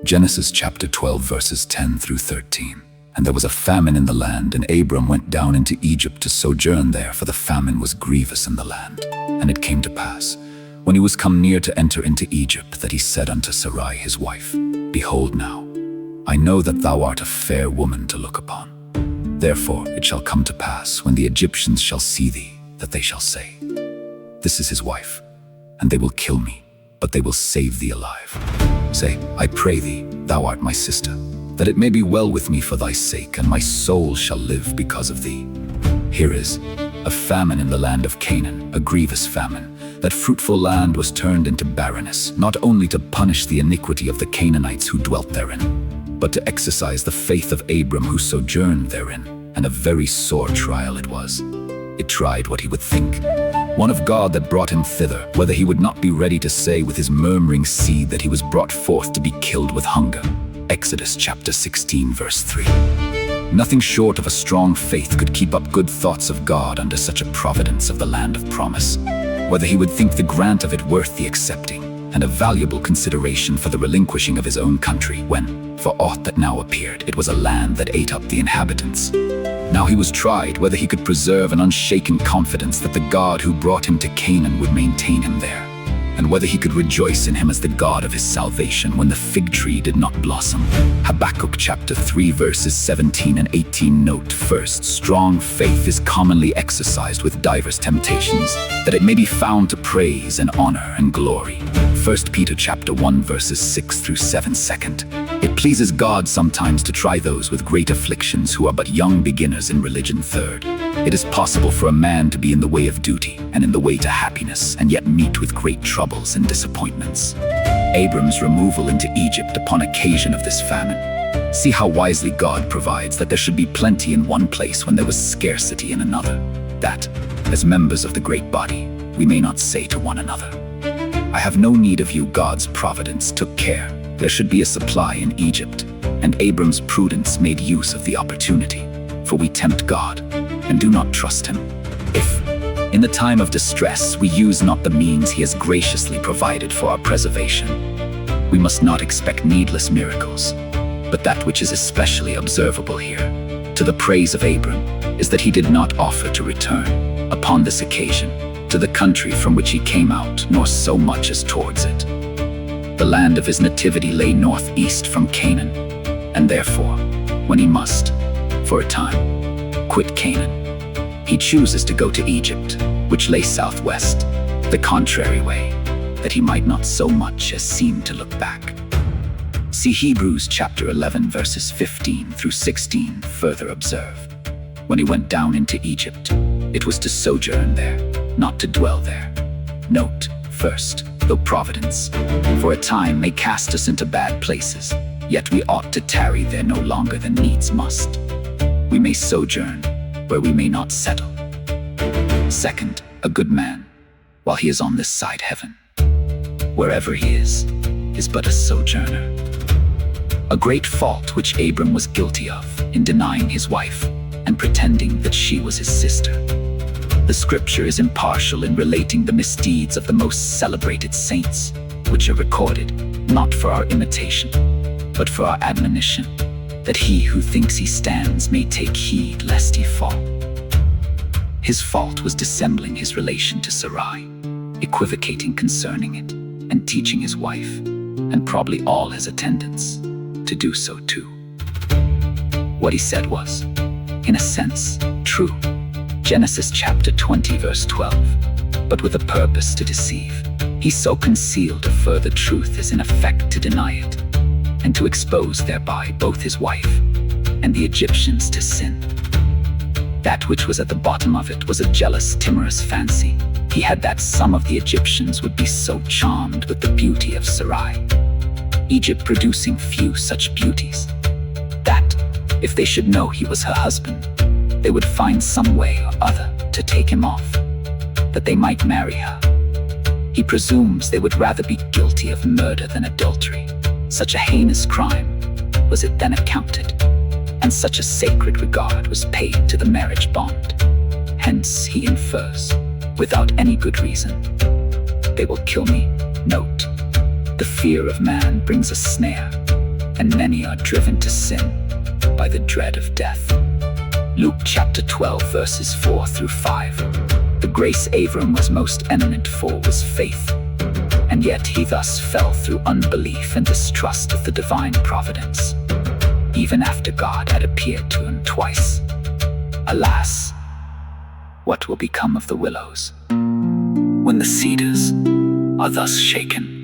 Genesis chapter 12 verses 10 through 13. And there was a famine in the land, and Abram went down into Egypt to sojourn there, for the famine was grievous in the land. And it came to pass, when he was come near to enter into Egypt, that he said unto Sarai his wife, Behold now, I know that thou art a fair woman to look upon. Therefore it shall come to pass, when the Egyptians shall see thee, that they shall say, This is his wife, and they will kill me, but they will save thee alive. Say, I pray thee, thou art my sister, that it may be well with me for thy sake, and my soul shall live because of thee. Here is a famine in the land of Canaan, a grievous famine. That fruitful land was turned into barrenness, not only to punish the iniquity of the Canaanites who dwelt therein, but to exercise the faith of Abram who sojourned therein. And a very sore trial it was. It tried what he would think, one of God that brought him thither, whether he would not be ready to say with his murmuring seed that he was brought forth to be killed with hunger. Exodus chapter 16 verse 3. Nothing short of a strong faith could keep up good thoughts of God under such a providence of the land of promise, whether he would think the grant of it worth the accepting, and a valuable consideration for the relinquishing of his own country, when, for aught that now appeared, it was a land that ate up the inhabitants. Now he was tried whether he could preserve an unshaken confidence that the God who brought him to Canaan would maintain him there, and whether he could rejoice in him as the God of his salvation when the fig tree did not blossom. Habakkuk chapter 3 verses 17 and 18 note, First, strong faith is commonly exercised with divers temptations, that it may be found to praise and honor and glory. 1 Peter chapter 1 verses 6 through 7. Second, it pleases God sometimes to try those with great afflictions who are but young beginners in religion. Third, it is possible for a man to be in the way of duty and in the way to happiness, and yet meet with great troubles and disappointments. Abram's removal into Egypt upon occasion of this famine. See how wisely God provides that there should be plenty in one place when there was scarcity in another, that, as members of the great body, we may not say to one another, I have no need of you. God's providence took care there should be a supply in Egypt, and Abram's prudence made use of the opportunity. For we tempt God, and do not trust him. If, in the time of distress, we use not the means he has graciously provided for our preservation, we must not expect needless miracles. But that which is especially observable here, to the praise of Abram, is that he did not offer to return, upon this occasion, to the country from which he came out, nor so much as towards it. The land of his nativity lay northeast from Canaan, and therefore, when he must, for a time, quit Canaan, he chooses to go to Egypt, which lay southwest, the contrary way, that he might not so much as seem to look back. See Hebrews chapter 11 verses 15 through 16. Further observe, when he went down into Egypt, it was to sojourn there, not to dwell there. Note, first, though providence, for a time may cast us into bad places, yet we ought to tarry there no longer than needs must. We may sojourn where we may not settle. Second, a good man, while he is on this side heaven, wherever he is but a sojourner. A great fault which Abram was guilty of in denying his wife and pretending that she was his sister. The scripture is impartial in relating the misdeeds of the most celebrated saints, which are recorded, not for our imitation, but for our admonition, that he who thinks he stands may take heed lest he fall. His fault was dissembling his relation to Sarai, equivocating concerning it, and teaching his wife, and probably all his attendants, to do so too. What he said was, in a sense, true. Genesis chapter 20 verse 12. But with a purpose to deceive, he so concealed a further truth as in effect to deny it, and to expose thereby both his wife and the Egyptians to sin. That which was at the bottom of it was a jealous, timorous fancy. He had that some of the Egyptians would be so charmed with the beauty of Sarai, Egypt producing few such beauties, that, if they should know he was her husband, they would find some way or other to take him off, that they might marry her. He presumes they would rather be guilty of murder than adultery. Such a heinous crime was it then accounted, and such a sacred regard was paid to the marriage bond. Hence he infers, without any good reason, they will kill me. Note, the fear of man brings a snare, and many are driven to sin by the dread of death. Luke chapter 12 verses 4 through 5. The grace Abram was most eminent for was faith, and yet he thus fell through unbelief and distrust of the divine providence, even after God had appeared to him twice. Alas, what will become of the willows when the cedars are thus shaken?